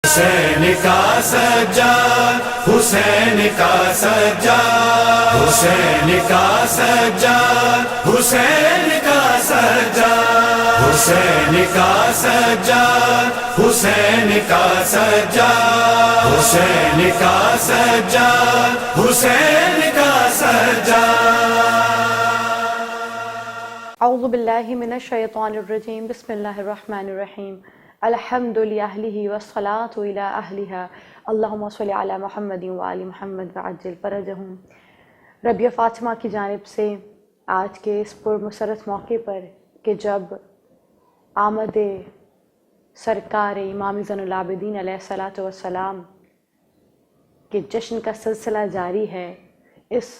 حسین کا سجاد، حسین کا سجاد، حسین کا سجاد، حسین کا سجاد، حسین کا سجاد، حسین کا سجاد، حسین کا سجاد، حسین کا سجاد۔ اعوذ باللہ من الشیطان الرجیم، بسم اللہ الرحمن الرحیم، الحمد لأہلہ والصلاة إلی اہلہا، اللہم صلی علی محمد وآل محمد وعجل فرجہم۔ ربیع فاطمہ کی جانب سے آج کے اس پرمسرت موقع پر کہ جب آمد سرکار امام زین العابدین علیہ الصلاۃ والسلام کے جشن کا سلسلہ جاری ہے، اس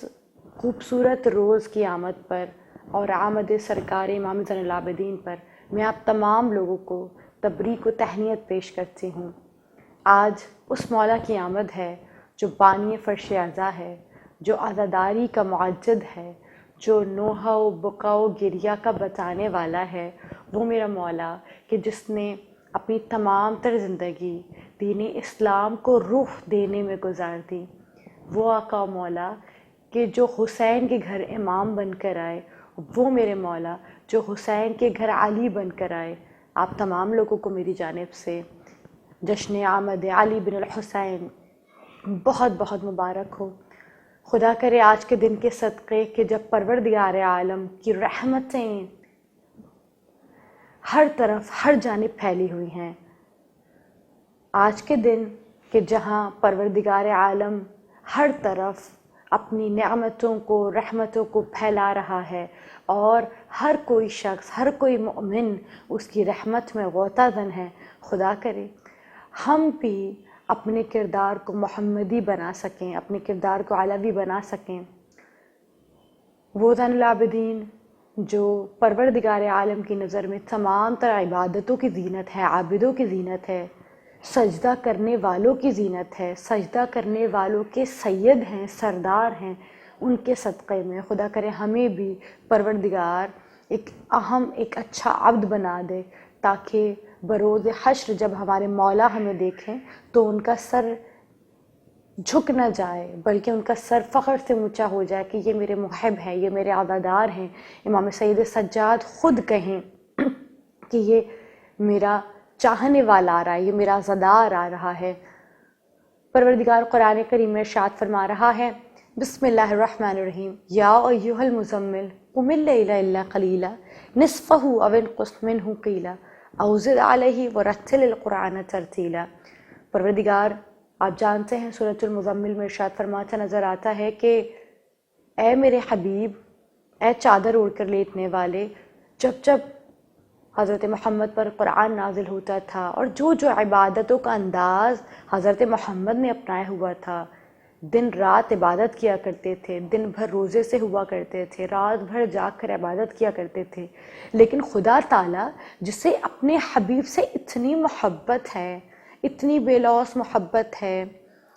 خوبصورت روز کی آمد پر اور آمد سرکار امام زین العابدین پر میں آپ تمام لوگوں کو تبریک و تہنیت پیش کرتی ہوں۔ آج اس مولا کی آمد ہے جو بانی فرش عزا ہے، جو عزاداری کا معجد ہے، جو نوحہ و بقا و گریہ کا بتانے والا ہے، وہ میرا مولا کہ جس نے اپنی تمام تر زندگی دین اسلام کو روح دینے میں گزار دی، وہ آقا و مولا کہ جو حسین کے گھر امام بن کر آئے، وہ میرے مولا جو حسین کے گھر علی بن کر آئے۔ آپ تمام لوگوں کو میری جانب سے جشن آمد علی بن الحسین بہت بہت مبارک ہو۔ خدا کرے آج کے دن کے صدقے کہ جب پروردگار عالم کی رحمتیں ہر طرف ہر جانب پھیلی ہوئی ہیں، آج کے دن کہ جہاں پروردگار عالم ہر طرف اپنی نعمتوں کو رحمتوں کو پھیلا رہا ہے اور ہر کوئی شخص ہر کوئی مومن اس کی رحمت میں غوطہ زن ہے، خدا کرے ہم بھی اپنے کردار کو محمدی بنا سکیں، اپنے کردار کو علوی بنا سکیں۔ وہ زین العابدین جو پروردگار عالم کی نظر میں تمام تر عبادتوں کی زینت ہے، عابدوں کی زینت ہے، سجدہ کرنے والوں کی زینت ہے، سجدہ کرنے والوں کے سید ہیں، سردار ہیں، ان کے صدقے میں خدا کرے ہمیں بھی پروردگار ایک اہم ایک اچھا عبد بنا دے، تاکہ بروز حشر جب ہمارے مولا ہمیں دیکھیں تو ان کا سر جھک نہ جائے بلکہ ان کا سر فخر سے اونچا ہو جائے کہ یہ میرے محب ہیں، یہ میرے عزادار ہیں۔ امام سید سجاد خود کہیں کہ یہ میرا چاہنے والا آ رہا ہے، یہ میرا عزادار آ رہا ہے۔ پروردگار قرآن کریم میں ارشاد فرما رہا ہے، بسم اللہ الرحمن الرحیم، یا ایھا المزمل قم اللیل الا قلیلا نصفہ او انقص منہ قیلا او زد علیہ ورتل القرآن ترتیلا۔ پروردگار آپ جانتے ہیں سورۃ المزمل میں ارشاد فرماتا نظر آتا ہے کہ اے میرے حبیب، اے چادر اوڑھ کر لیٹنے والے، جب جب حضرت محمد پر قرآن نازل ہوتا تھا اور جو جو عبادتوں کا انداز حضرت محمد نے اپنایا ہوا تھا، دن رات عبادت کیا کرتے تھے، دن بھر روزے سے ہوا کرتے تھے، رات بھر جاگ کر عبادت کیا کرتے تھے، لیکن خدا تعالیٰ جسے اپنے حبیب سے اتنی محبت ہے، اتنی بے لوث محبت ہے،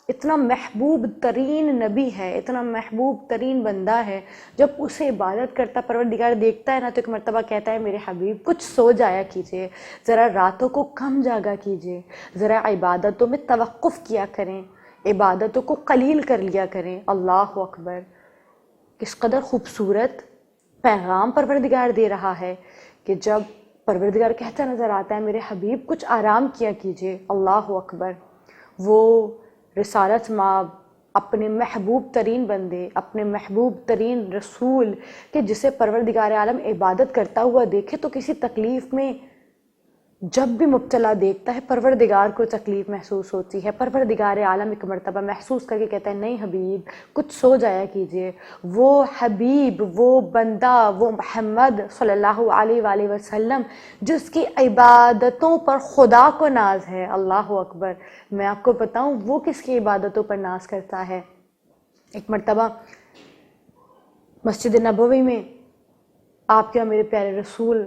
اتنا محبوب ترین نبی ہے، اتنا محبوب ترین بندہ ہے، جب اسے عبادت کرتا پروردگار دیکھتا ہے نا تو ایک مرتبہ کہتا ہے میرے حبیب کچھ سو جایا کیجئے، ذرا راتوں کو کم جاگا کیجئے، ذرا عبادتوں میں توقف کیا کریں، عبادتوں کو قلیل کر لیا کریں۔ اللہ اکبر، کس قدر خوبصورت پیغام پروردگار دے رہا ہے کہ جب پروردگار کہتا نظر آتا ہے میرے حبیب کچھ آرام کیا کیجئے۔ اللہ اکبر، وہ رسالت مآب اپنے محبوب ترین بندے، اپنے محبوب ترین رسول کہ جسے پروردگار عالم عبادت کرتا ہوا دیکھے تو کسی تکلیف میں جب بھی مبتلا دیکھتا ہے پروردگار کو تکلیف محسوس ہوتی ہے۔ پروردگار عالم ایک مرتبہ محسوس کر کے کہتا ہے نہیں حبیب کچھ سو جایا کیجئے۔ وہ حبیب، وہ بندہ، وہ محمد صلی اللہ علیہ وآلہ وسلم جس کی عبادتوں پر خدا کو ناز ہے۔ اللہ اکبر، میں آپ کو بتاؤں وہ کس کی عبادتوں پر ناز کرتا ہے۔ ایک مرتبہ مسجد نبوی میں آپ کے میرے پیارے رسول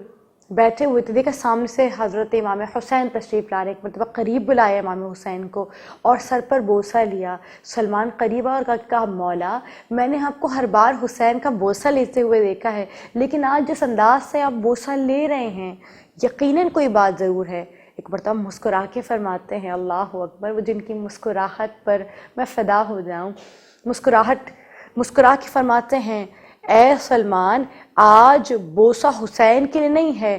بیٹھے ہوئے تھے، دیکھا سامنے سے حضرت امام حسین تشریف لا رہے، ایک مرتبہ قریب بلایا امام حسین کو اور سر پر بوسہ لیا۔ سلمان قریب اور کہا مولا میں نے آپ کو ہر بار حسین کا بوسہ لیتے ہوئے دیکھا ہے، لیکن آج جس انداز سے آپ بوسہ لے رہے ہیں یقیناً کوئی بات ضرور ہے۔ ایک مرتبہ مسکرا کے فرماتے ہیں، اللہ اکبر، وہ جن کی مسکراہٹ پر میں فدا ہو جاؤں، مسکرا کے فرماتے ہیں، اے سلمان، آج بوسہ حسین کے لیے نہیں ہے،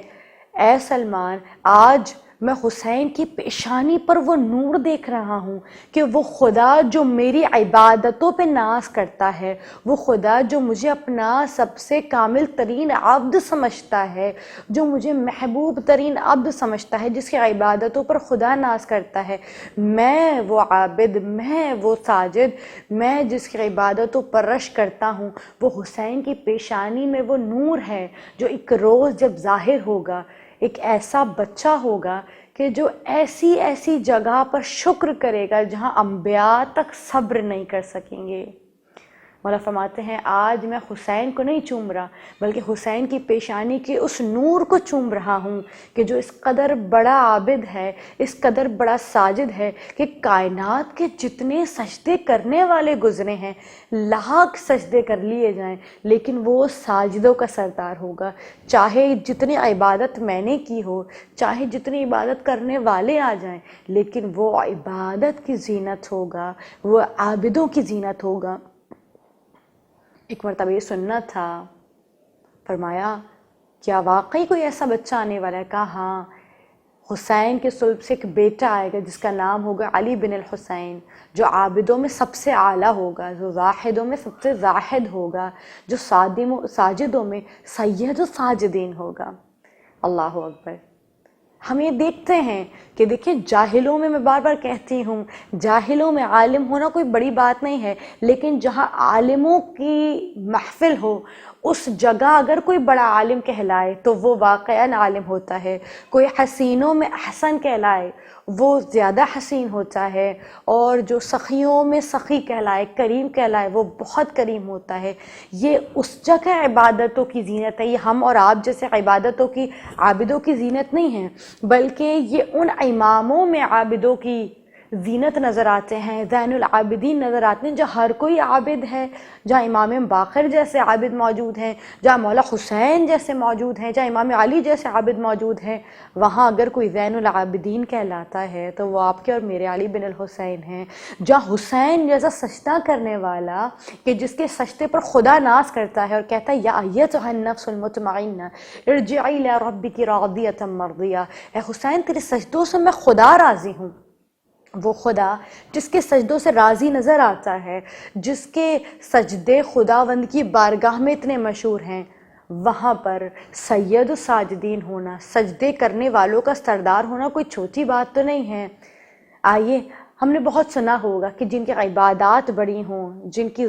اے سلمان، آج میں حسین کی پیشانی پر وہ نور دیکھ رہا ہوں کہ وہ خدا جو میری عبادتوں پہ ناز کرتا ہے، وہ خدا جو مجھے اپنا سب سے کامل ترین عبد سمجھتا ہے، جو مجھے محبوب ترین عبد سمجھتا ہے، جس کی عبادتوں پر خدا ناز کرتا ہے، میں وہ عابد، میں وہ ساجد، میں جس کی عبادتوں پر رش کرتا ہوں، وہ حسین کی پیشانی میں وہ نور ہے جو ایک روز جب ظاہر ہوگا، ایک ایسا بچہ ہوگا کہ جو ایسی جگہ پر شکر کرے گا جہاں انبیاء تک صبر نہیں کر سکیں گے۔ مولا فرماتے ہیں، آج میں حسین کو نہیں چوم رہا بلکہ حسین کی پیشانی کے اس نور کو چوم رہا ہوں کہ جو اس قدر بڑا عابد ہے، اس قدر بڑا ساجد ہے کہ کائنات کے جتنے سجدے کرنے والے گزرے ہیں، لاکھ سجدے کر لیے جائیں، لیکن وہ ساجدوں کا سردار ہوگا، چاہے جتنی عبادت میں نے کی ہو، چاہے جتنی عبادت کرنے والے آ جائیں، لیکن وہ عبادت کی زینت ہوگا، وہ عابدوں کی زینت ہوگا۔ ایک مرتبہ یہ سننا تھا، فرمایا کیا واقعی کوئی ایسا بچہ آنے والا ہے؟ کہا ہاں، حسین کے صلب سے ایک بیٹا آئے گا جس کا نام ہوگا علی بن الحسین، جو عابدوں میں سب سے اعلیٰ ہوگا، جو زاہدوں میں سب سے زاہد ہوگا، جو ساجدوں میں سید الساجدین ہوگا۔ اللہ اکبر۔ ہم یہ دیکھتے ہیں کہ دیکھیں، جاہلوں میں بار بار کہتی ہوں، جاہلوں میں عالم ہونا کوئی بڑی بات نہیں ہے، لیکن جہاں عالموں کی محفل ہو اس جگہ اگر کوئی بڑا عالم کہلائے تو وہ واقعاً عالم ہوتا ہے، کوئی حسینوں میں احسن کہلائے وہ زیادہ حسین ہوتا ہے، اور جو سخیوں میں سخی کہلائے، کریم کہلائے، وہ بہت کریم ہوتا ہے۔ یہ اس جگہ عبادتوں کی زینت ہے، یہ ہم اور آپ جیسے عبادتوں کی عابدوں کی زینت نہیں ہے، بلکہ یہ ان اماموں میں عابدوں کی زینت نظر آتے ہیں، زین العابدین نظر آتے ہیں، جہاں ہر کوئی عابد ہے، جہاں امام باقر جیسے عابد موجود ہیں، جہاں مولا حسین جیسے موجود ہیں، جہاں امام علی جیسے عابد موجود ہیں، وہاں اگر کوئی زین العابدین کہلاتا ہے تو وہ آپ کے اور میرے علی بن الحسین ہیں۔ جہاں حسین جیسا سجدہ کرنے والا کہ جس کے سجدے پر خدا ناز کرتا ہے اور کہتا ہے یا ایتھا النفس المطمئنہ ارجعی الی ربک راضیۃ مرضیہ، اے حسین تیرے سجدوں سے میں خدا راضی ہوں۔ وہ خدا جس کے سجدوں سے راضی نظر آتا ہے، جس کے سجدے خداوند کی بارگاہ میں اتنے مشہور ہیں، وہاں پر سید الساجدین ہونا، سجدے کرنے والوں کا سردار ہونا کوئی چھوٹی بات تو نہیں ہے۔ آئیے، ہم نے بہت سنا ہوگا کہ جن کی عبادات بڑی ہوں، جن کی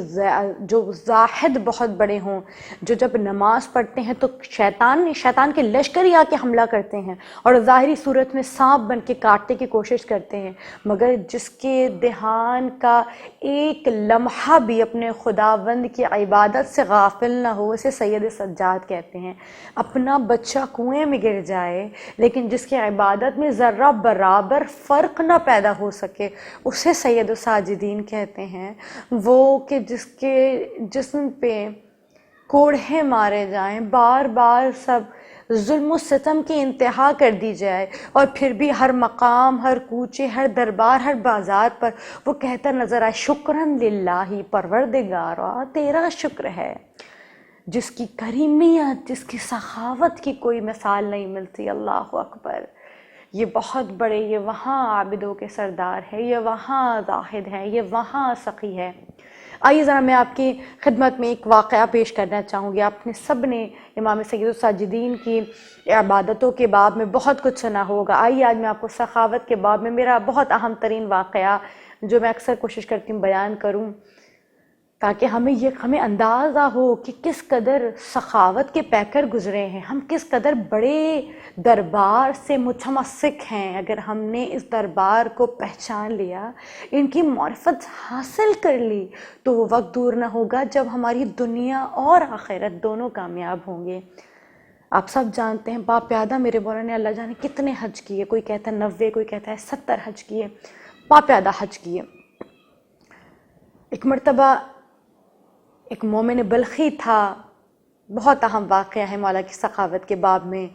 جو زاہد بہت بڑے ہوں، جو جب نماز پڑھتے ہیں تو شیطان کے لشکر ہی آ کے حملہ کرتے ہیں اور ظاہری صورت میں سانپ بن کے کاٹنے کی کوشش کرتے ہیں، مگر جس کے دھیان کا ایک لمحہ بھی اپنے خداوند کی عبادت سے غافل نہ ہو، اسے سید سجاد کہتے ہیں۔ اپنا بچہ کنویں میں گر جائے لیکن جس کی عبادت میں ذرہ برابر فرق نہ پیدا ہو سکے، اسے سید الساجدین کہتے ہیں۔ وہ کہ جس کے جسم پہ کوڑھے مارے جائیں، بار بار سب ظلم و ستم کی انتہا کر دی جائے، اور پھر بھی ہر مقام، ہر کوچے، ہر دربار، ہر بازار پر وہ کہتا نظر آئے شکراً للہ، پروردگارا تیرا شکر ہے۔ جس کی کریمیت، جس کی سخاوت کی کوئی مثال نہیں ملتی۔ اللہ اکبر۔ یہ بہت بڑے، یہ وہاں عابدوں کے سردار ہے، یہ وہاں زاہد ہے، یہ وہاں سخی ہے۔ آئیے ذرا میں آپ کی خدمت میں ایک واقعہ پیش کرنا چاہوں گی۔ آپ نے سب نے امام سید الساجدین کی عبادتوں کے باب میں بہت کچھ سنا ہوگا۔ آئیے آج میں آپ کو سخاوت کے باب میں میرا بہت اہم ترین واقعہ جو میں اکثر کوشش کرتی ہوں بیان کروں، تاکہ ہمیں اندازہ ہو کہ کس قدر سخاوت کے پیکر گزرے ہیں، ہم کس قدر بڑے دربار سے متمسک ہیں۔ اگر ہم نے اس دربار کو پہچان لیا، ان کی معرفت حاصل کر لی، تو وہ وقت دور نہ ہوگا جب ہماری دنیا اور آخرت دونوں کامیاب ہوں گے۔ آپ سب جانتے ہیں باپ پیادہ میرے مولا نے اللہ جانے کتنے حج کیے، کوئی کہتا ہے 90، کوئی کہتا ہے 70 حج کیے، باپ پیادہ حج کیے۔ ایک مرتبہ ایک مومن بلخی تھا، بہت اہم واقعہ ہے مولا کی سخاوت کے باب میں۔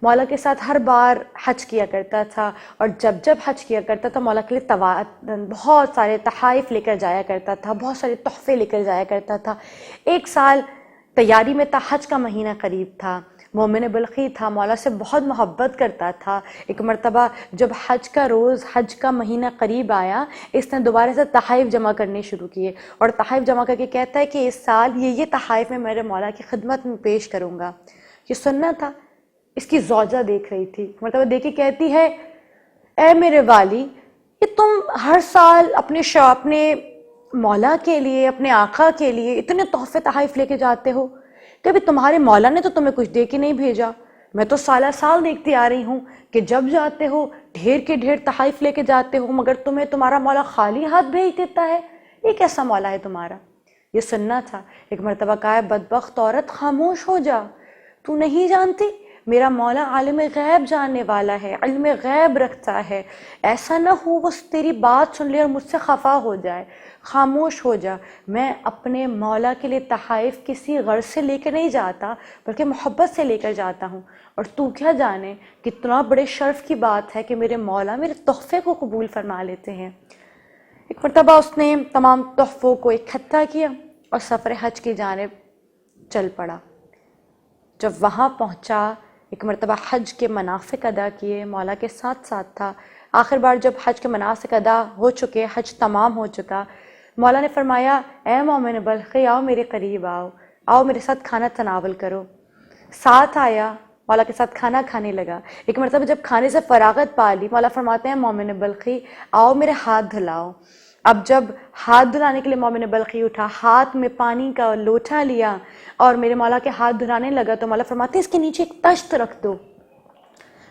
مولا کے ساتھ ہر بار حج کیا کرتا تھا، اور جب جب حج کیا کرتا تھا مولا کے لیے بہت سارے تحائف لے کر جایا کرتا تھا، بہت سارے تحفے لے کر جایا کرتا تھا۔ ایک سال تیاری میں تھا، حج کا مہینہ قریب تھا، مومن بلخی تھا، مولا سے بہت محبت کرتا تھا۔ ایک مرتبہ جب حج کا روز، حج کا مہینہ قریب آیا، اس نے دوبارہ سے تحائف جمع کرنے شروع کیے، اور تحائف جمع کر کے کہتا ہے کہ اس سال یہ تحائف میں میرے مولا کی خدمت میں پیش کروں گا۔ یہ سننا تھا۔ اس کی زوجہ دیکھ رہی تھی، مرتبہ دیکھ کے کہتی ہے، اے میرے والی، یہ تم ہر سال اپنے مولا کے لیے، اپنے آقا کے لیے اتنے تحفے تحائف لے کے جاتے ہو، کبھی تمہارے مولا نے تو تمہیں کچھ دے کے نہیں بھیجا؟ میں تو سالہ سال دیکھتی آ رہی ہوں کہ جب جاتے ہو ڈھیر کے ڈھیر تحائف لے کے جاتے ہو، مگر تمہیں تمہارا مولا خالی ہاتھ بھیج دیتا ہے۔ یہ کیسا مولا ہے تمہارا؟ یہ سننا تھا۔ ایک مرتبہ کہا ہے، بدبخت عورت، خاموش ہو جا، تو نہیں جانتی میرا مولا عالم غیب جاننے والا ہے، علم غیب رکھتا ہے، ایسا نہ ہو وہ تیری بات سن لے اور مجھ سے خفا ہو جائے۔ خاموش ہو جا، میں اپنے مولا کے لیے تحائف کسی غرض سے لے کے نہیں جاتا، بلکہ محبت سے لے کر جاتا ہوں، اور تو کیا جانے کتنا بڑے شرف کی بات ہے کہ میرے مولا میرے تحفے کو قبول فرما لیتے ہیں۔ ایک مرتبہ اس نے تمام تحفوں کو اکٹھا کیا اور سفر حج کی جانب چل پڑا۔ جب وہاں پہنچا، ایک مرتبہ حج کے مناسک ادا کیے، مولا کے ساتھ ساتھ تھا۔ آخر بار جب حج کے مناسک ادا ہو چکے، حج تمام ہو چکا، مولا نے فرمایا، اے مومن بلخی، آؤ میرے قریب، آؤ میرے ساتھ کھانا تناول کرو۔ ساتھ آیا، مولا کے ساتھ کھانا کھانے لگا۔ ایک مرتبہ جب کھانے سے فراغت پا لی، مولا فرماتے ہیں، مومن بلخی، آؤ میرے ہاتھ دھلاؤ۔ اب جب ہاتھ دھلانے کے لیے مومن بلخی اٹھا، ہاتھ میں پانی کا لوٹا لیا اور میرے مولا کے ہاتھ دھلانے لگا، تو مولا فرماتے ہیں، اس کے نیچے ایک تشت رکھ دو۔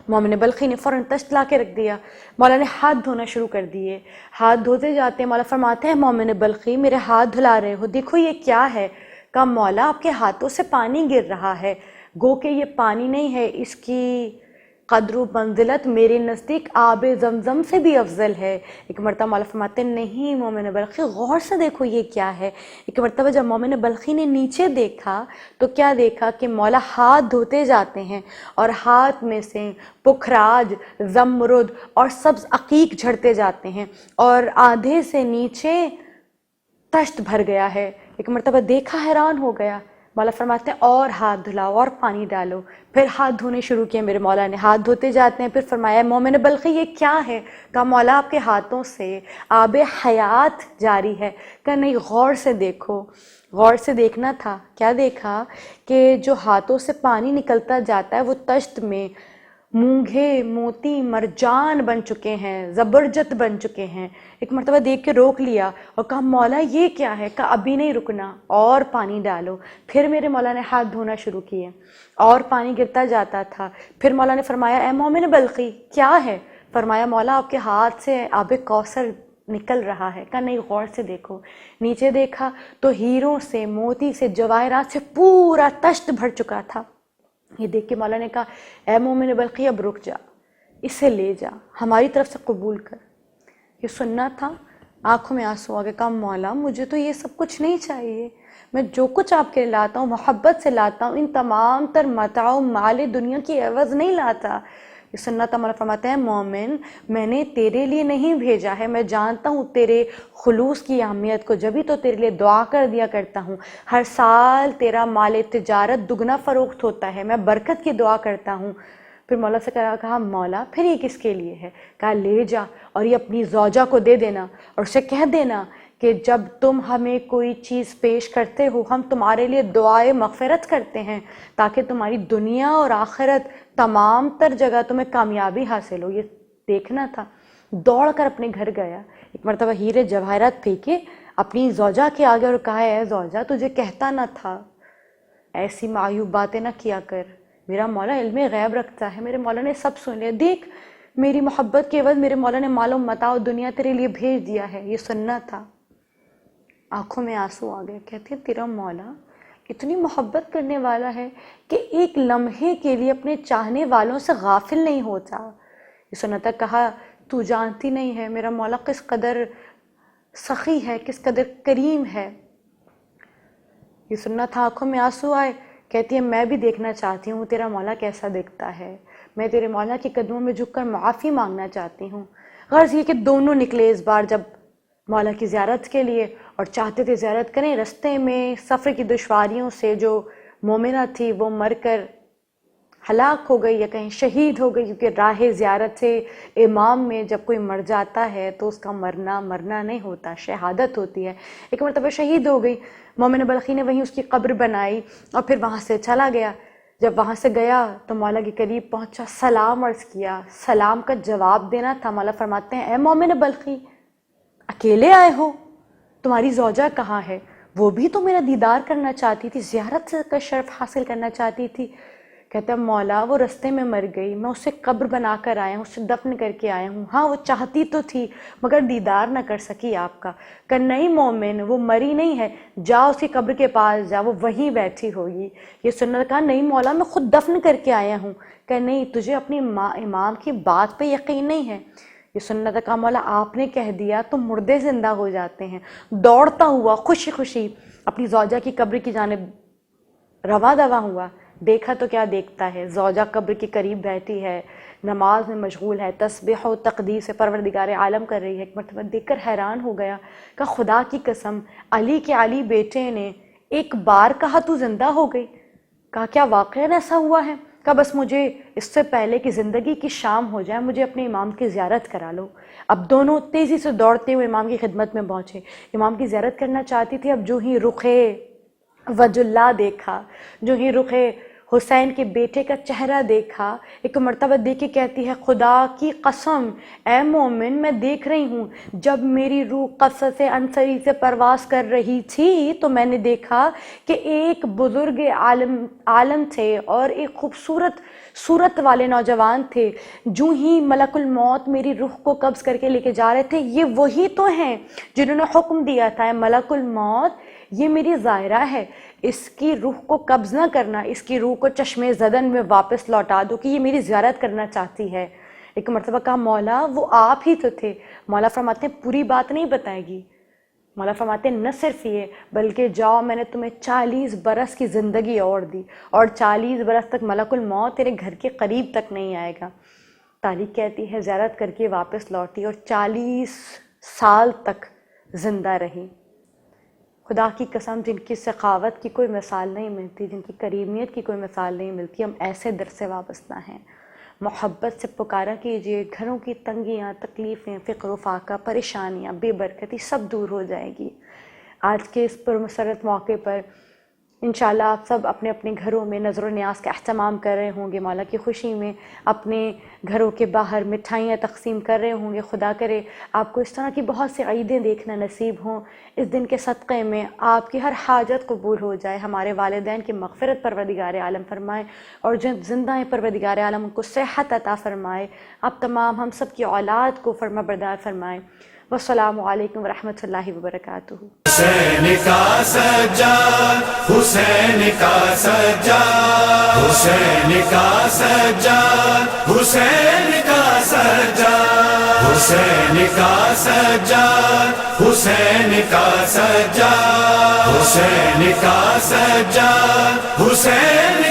مومن بلخی نے فوراً تشت لا کے رکھ دیا۔ مولا نے ہاتھ دھونا شروع کر دیے۔ ہاتھ دھوتے جاتے ہیں، مولا فرماتے ہیں، مومن بلخی، میرے ہاتھ دھلا رہے ہو، دیکھو یہ کیا ہے؟ کہا، مولا آپ کے ہاتھوں سے پانی گر رہا ہے، گو کہ یہ پانی نہیں ہے، اس کی قدر و منزلت میرے نزدیک آب زمزم سے بھی افضل ہے۔ ایک مرتبہ مولا فرماتے ہیں، نہیں مومن بلخی، غور سے دیکھو یہ کیا ہے۔ ایک مرتبہ جب مومن بلخی نے نیچے دیکھا تو کیا دیکھا کہ مولا ہاتھ دھوتے جاتے ہیں اور ہاتھ میں سے پکھراج، زمرد اور سبز عقیق جھڑتے جاتے ہیں، اور آدھے سے نیچے تشت بھر گیا ہے۔ ایک مرتبہ دیکھا، حیران ہو گیا۔ مولا فرماتے ہیں، اور ہاتھ دھلاؤ اور پانی ڈالو۔ پھر ہاتھ دھونے شروع کیے میرے مولا نے، ہاتھ دھوتے جاتے ہیں۔ پھر فرمایا، مومن بلخی یہ کیا ہے؟ کہا، مولا آپ کے ہاتھوں سے آب حیات جاری ہے۔ کہا، نہیں، غور سے دیکھو۔ غور سے دیکھنا تھا۔ کیا دیکھا کہ جو ہاتھوں سے پانی نکلتا جاتا ہے وہ تشت میں مونگھے، موتی، مرجان بن چکے ہیں، زبرجد بن چکے ہیں۔ ایک مرتبہ دیکھ کے روک لیا اور کہا، مولا یہ کیا ہے؟ کہا، ابھی نہیں رکنا، اور پانی ڈالو۔ پھر میرے مولا نے ہاتھ دھونا شروع کیے اور پانی گرتا جاتا تھا۔ پھر مولا نے فرمایا، اے مومن بلخی، کیا ہے؟ فرمایا، مولا آپ کے ہاتھ سے آب کوثر نکل رہا ہے۔ کہا، نہیں، غور سے دیکھو۔ نیچے دیکھا تو ہیروں سے، موتی سے، جواہرات سے پورا تشت بھر چکا تھا۔ یہ دیکھ کے مولا نے کہا، اے مومن بلخی، اب رک جا، اسے لے جا، ہماری طرف سے قبول کر۔ یہ سننا تھا۔ آنکھوں میں آنسو آ گئے۔ کہا، مولا مجھے تو یہ سب کچھ نہیں چاہیے، میں جو کچھ آپ کے لیے لاتا ہوں محبت سے لاتا ہوں، ان تمام تر متاع و مال دنیا کی عوض نہیں لاتا۔ یہ سننا تھا۔ مولا فرماتے ہیں، مومن، میں نے تیرے لیے نہیں بھیجا ہے، میں جانتا ہوں تیرے خلوص کی اہمیت کو، جبھی تو تیرے لیے دعا کر دیا کرتا ہوں۔ ہر سال تیرا مال تجارت دگنا فروخت ہوتا ہے، میں برکت کی دعا کرتا ہوں۔ پھر مولا سے کہا، مولا پھر یہ کس کے لیے ہے؟ کہا، لے جا اور یہ اپنی زوجہ کو دے دینا، اور اسے کہہ دینا کہ جب تم ہمیں کوئی چیز پیش کرتے ہو ہم تمہارے لیے دعائے مغفرت کرتے ہیں، تاکہ تمہاری دنیا اور آخرت تمام تر جگہ تمہیں کامیابی حاصل ہو۔ یہ دیکھنا تھا۔ دوڑ کر اپنے گھر گیا، ایک مرتبہ ہیرے جواہرات پھینکے اپنی زوجہ کے آگے اور کہا، اے زوجہ، تجھے کہتا نہ تھا ایسی معیوب باتیں نہ کیا کر، میرا مولا علم غیب رکھتا ہے، میرے مولا نے سب سن لیا، دیکھ میری محبت کے عوض میرے مولا نے مال و متاع و دنیا تیرے لیے بھیج دیا ہے۔ یہ سننا تھا۔ آنکھوں میں آنسو آ گئے۔ کہتے ہیں، تیرا مولا اتنی محبت کرنے والا ہے کہ ایک لمحے کے لیے اپنے چاہنے والوں سے غافل نہیں ہوتا۔ یہ سننا تھا۔ کہا، تو جانتی نہیں ہے میرا مولا کس قدر سخی ہے، کس قدر کریم ہے۔ یہ سننا تھا۔ آنکھوں میں آنسو آئے۔ کہتی ہے، میں بھی دیکھنا چاہتی ہوں تیرا مولا کیسا دکھتا ہے، میں تیرے مولا کے قدموں میں جھک کر معافی مانگنا چاہتی ہوں۔ غرض یہ کہ دونوں نکلے اس بار جب مولا کی زیارت کے لیے، اور چاہتے تھے زیارت کریں۔ رستے میں سفر کی دشواریوں سے جو مومنہ تھی وہ مر کر ہلاک ہو گئی یا کہیں شہید ہو گئی، کیونکہ راہ زیارت سے امام میں جب کوئی مر جاتا ہے تو اس کا مرنا نہیں ہوتا، شہادت ہوتی ہے۔ ایک مرتبہ شہید ہو گئی، مومن بلخی نے وہیں اس کی قبر بنائی اور پھر وہاں سے چلا گیا۔ جب وہاں سے گیا تو مولا کے قریب پہنچا، سلام عرض کیا، سلام کا جواب دینا تھا۔ مولا فرماتے ہیں اے مومن بلخی، اکیلے آئے ہو؟ تمہاری زوجہ کہاں ہے؟ وہ بھی تو میرا دیدار کرنا چاہتی تھی، زیارت کا شرف حاصل کرنا چاہتی تھی۔ کہتا ہے مولا وہ رستے میں مر گئی، میں اسے قبر بنا کر آیا ہوں، اسے دفن کر کے آیا ہوں۔ ہاں وہ چاہتی تو تھی مگر دیدار نہ کر سکی آپ کا۔ کہ نہیں مومن، وہ مری نہیں ہے، جا اس کی قبر کے پاس جا، وہ وہیں بیٹھی ہوگی۔ یہ سنت کہا نہیں مولا میں خود دفن کر کے آیا ہوں۔ کہ نہیں تجھے اپنی امام کی بات پہ یقین نہیں ہے۔ یہ سنت کا مولا آپ نے کہہ دیا تو مردے زندہ ہو جاتے ہیں۔ دوڑتا ہوا خوشی خوشی اپنی زوجہ کی قبر کی جانب رواں دواں ہوا۔ دیکھا تو کیا دیکھتا ہے، زوجہ قبر کے قریب بیٹھی ہے، نماز میں مشغول ہے، تسبیح و تقدیس سے پروردگار عالم کر رہی ہے۔ ایک مرتبہ دیکھ کر حیران ہو گیا، کہا خدا کی قسم علی کے علی بیٹے نے ایک بار کہا تو زندہ ہو گئی۔ کہا کیا واقعاً ایسا ہوا ہے؟ کہا بس مجھے اس سے پہلے کہ زندگی کی شام ہو جائے مجھے اپنے امام کی زیارت کرا لو۔ اب دونوں تیزی سے دوڑتے ہوئے امام کی خدمت میں پہنچے، امام کی زیارت کرنا چاہتی تھی۔ اب جو ہی رخ وجہ اللہ دیکھا، جو ہی رخ حسین کے بیٹے کا چہرہ دیکھا، ایک مرتبہ دیکھ کے کہتی ہے خدا کی قسم اے مومن میں دیکھ رہی ہوں، جب میری روح قصص انصری سے پرواز کر رہی تھی تو میں نے دیکھا کہ ایک بزرگ عالم تھے اور ایک خوبصورت صورت والے نوجوان تھے۔ جو ہی ملک الموت میری روح کو قبض کر کے لے کے جا رہے تھے، یہ وہی تو ہیں جنہوں نے حکم دیا تھا اے ملک الموت یہ میری زائرہ ہے، اس کی روح کو قبض نہ کرنا، اس کی روح کو چشم زدن میں واپس لوٹا دو کہ یہ میری زیارت کرنا چاہتی ہے۔ ایک مرتبہ کہا مولا وہ آپ ہی تو تھے۔ مولا فرماتے ہیں پوری بات نہیں بتائے گی۔ مولا فرماتے ہیں نہ صرف یہ بلکہ جاؤ میں نے تمہیں 40 برس کی زندگی اور دی، اور 40 برس تک ملک الموت تیرے گھر کے قریب تک نہیں آئے گا۔ تاریخ کہتی ہے زیارت کر کے واپس لوٹی اور 40 سال تک زندہ رہی۔ خدا کی قسم جن کی سخاوت کی کوئی مثال نہیں ملتی، جن کی کریمیت کی کوئی مثال نہیں ملتی، ہم ایسے در سے وابستہ ہیں۔ محبت سے پکارا کیجئے، گھروں کی تنگیاں، تکلیفیں، فقر و فاقہ، پریشانیاں، بے برکتی سب دور ہو جائے گی۔ آج کے اس پرمسرت موقع پر انشاءاللہ آپ سب اپنے اپنے گھروں میں نظر و نیاز کا اہتمام کر رہے ہوں گے، مولا کی خوشی میں اپنے گھروں کے باہر مٹھائیاں تقسیم کر رہے ہوں گے۔ خدا کرے آپ کو اس طرح کی بہت سی عیدیں دیکھنا نصیب ہوں، اس دن کے صدقے میں آپ کی ہر حاجت قبول ہو جائے، ہمارے والدین کی مغفرت پروردگار عالم فرمائے، اور جو زندہ ہیں پروردگار عالم ان کو صحت عطا فرمائے، آپ تمام ہم سب کی اولاد کو فرما بردار فرمائے۔ والسلام علیکم ورحمۃ اللہ وبرکاتہ۔ حسین کا سجاد، حسین کا سجاد، حسین کا سجاد، حسین کا سجاد، حسین کا سجاد، حسین کا سجاد، حسین کا سجاد، حسین